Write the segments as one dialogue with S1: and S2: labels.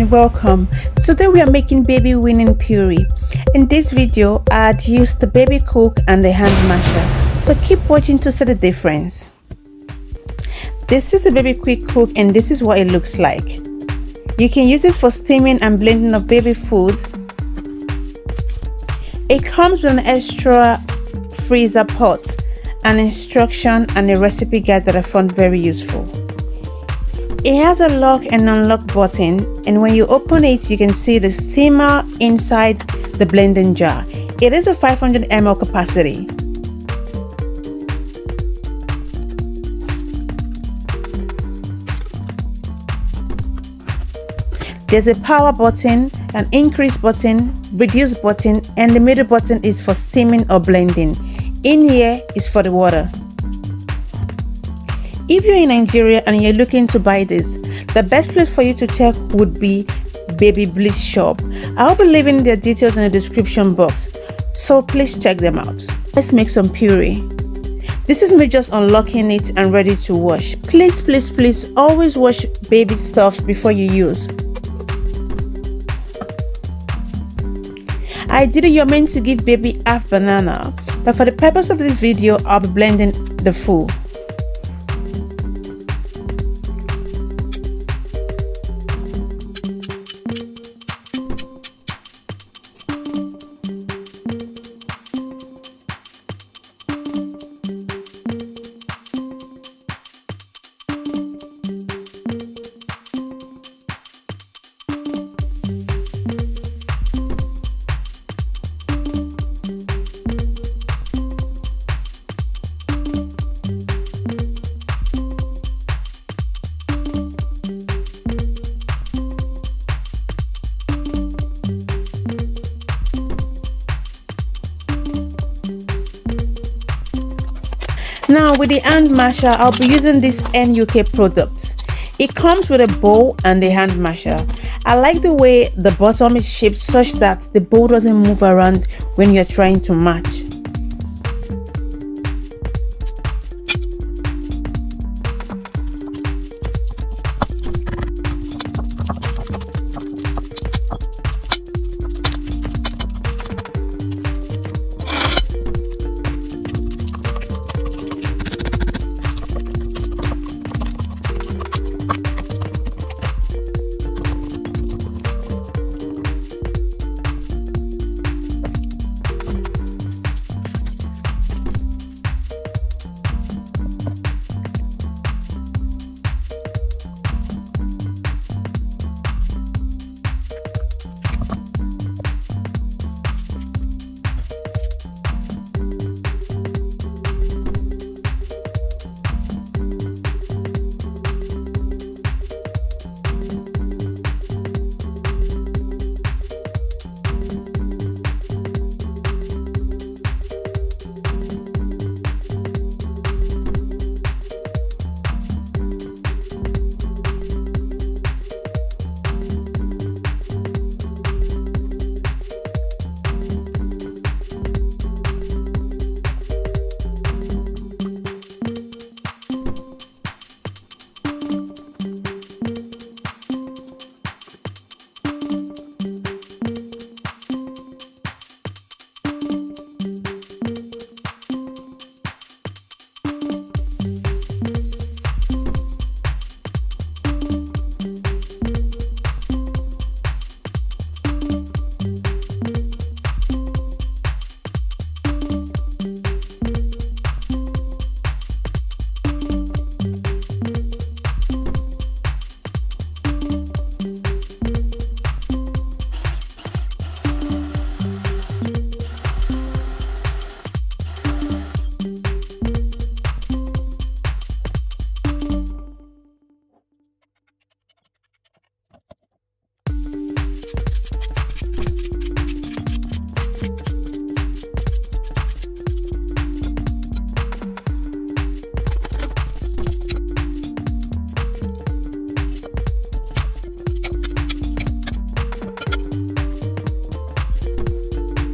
S1: and welcome. Today we are making baby weaning puree. In this video I had used the Quickcook and the hand masher, so keep watching to see the difference. This is the baby Quickcook and this is what it looks like. You can use it for steaming and blending of baby food. It comes with an extra freezer pot, an instruction and a recipe guide that I found very useful. It has a lock and unlock button, and when you open it you can see the steamer inside the blending jar. It is a 500 ml capacity. There's a power button, an increase button, reduce button, and the middle button is for steaming or blending. In here is for the water. If you're in Nigeria and you're looking to buy this, the best place for you to check would be Babybliss shop. I'll be leaving their details in the description box, so please check them out. Let's make some puree. This is me just unlocking it and ready to wash. Please always wash baby stuff before you use. Ideally you're meant to give baby half banana, but for the purpose of this video I'll be blending the full. Now with the hand masher, I'll be using this NUK product. It comes with a bowl and a hand masher. I like the way the bottom is shaped such that the bowl doesn't move around when you're trying to match.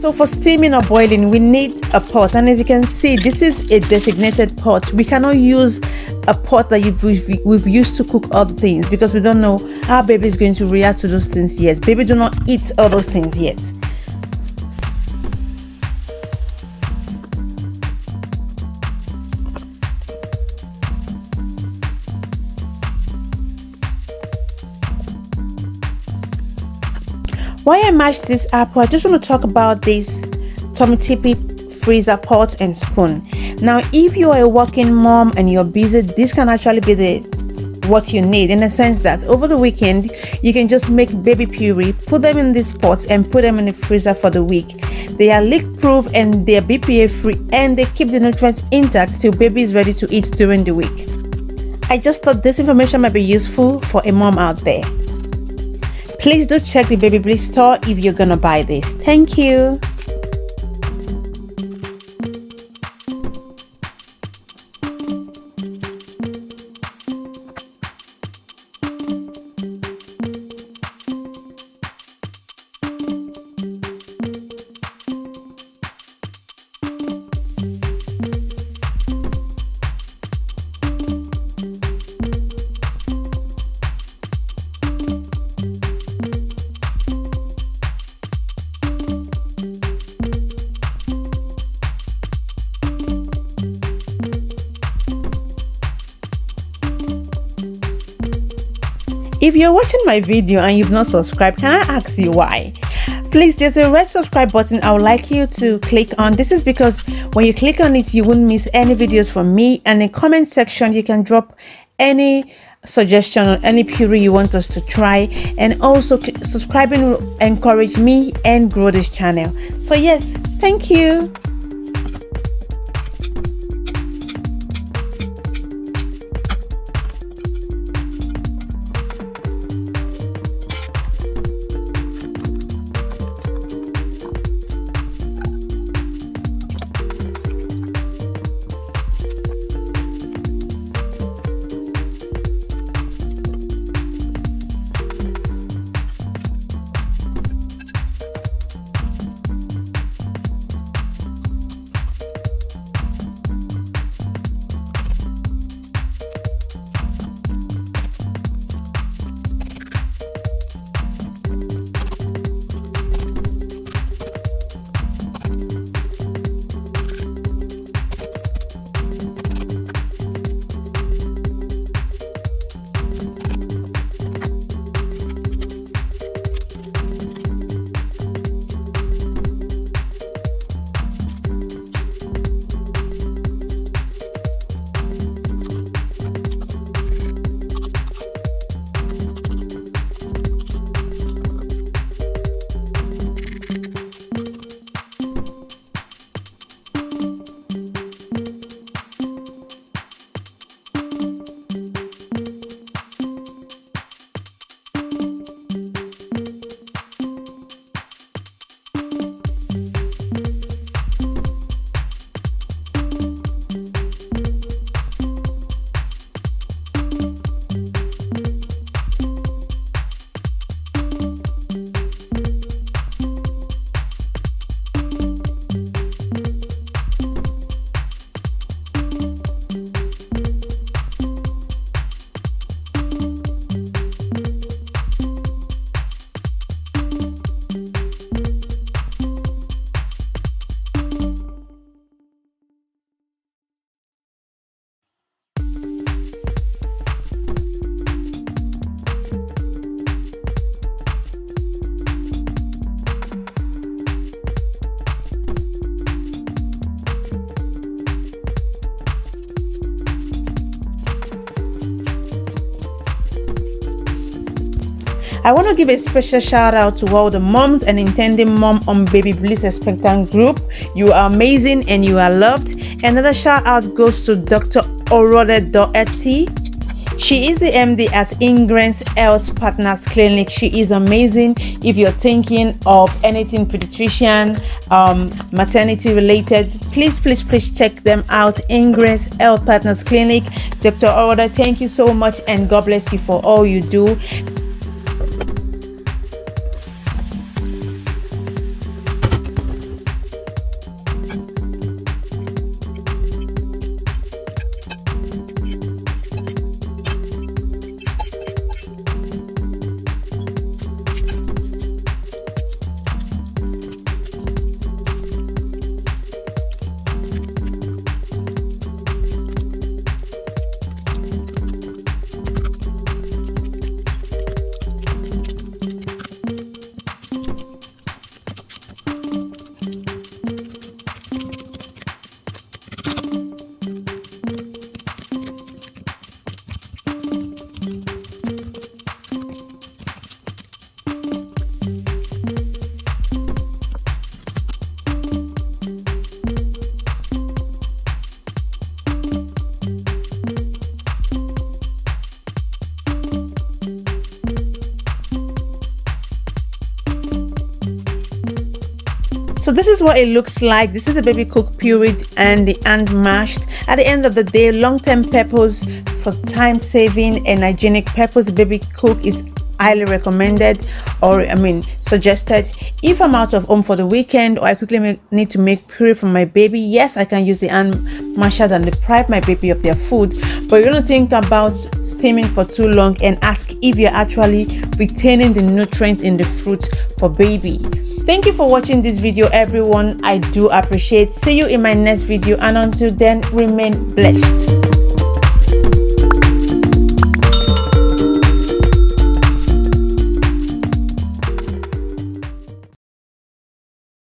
S1: So for steaming or boiling, we need a pot, and as you can see, this is a designated pot. We cannot use a pot that we've used to cook other things, because we don't know how baby is going to react to those things yet. Baby do not eat all those things yet. While I mash this apple, I just want to talk about this tommee tippee freezer pot and spoon. Now, if you are a working mom and you're busy, this can actually be what you need, in a sense that over the weekend you can just make baby puree, put them in this pot and put them in the freezer for the week. They are leak proof and they are BPA free, and they keep the nutrients intact till baby is ready to eat during the week. I just thought this information might be useful for a mom out there. Please do check the Babybliss store if you're gonna buy this. Thank you. If you're watching my video and you've not subscribed, can I ask you why? Please, there's a red subscribe button I would like you to click on. This is because when you click on it, you won't miss any videos from me, and in the comment section you can drop any suggestion on any puree you want us to try, and also subscribing will encourage me and grow this channel. So yes, thank you. I want to give a special shout out to all the moms and intending mom on Babybliss Expectant group. You are amazing and you are loved. Another shout out goes to Dr. Orode. She is the MD at Ingress Health Partners Clinic. She is amazing. If you're thinking of anything pediatrician, maternity related, please check them out. Ingress Health Partners Clinic. Dr. Orode, thank you so much and God bless you for all you do. So this is what it looks like. This is the baby cook pureed and the hand mashed. At the end of the day, long-term purpose for time saving and hygienic purpose, the baby cook is highly recommended, or suggested. If I'm out of home for the weekend or I quickly need to make puree for my baby, yes, I can use the hand masher and deprive my baby of their food. But you're gonna think about steaming for too long and ask if you're actually retaining the nutrients in the fruit for baby. Thank you for watching this video, everyone. I do appreciate. See you in my next video, and until then, remain blessed.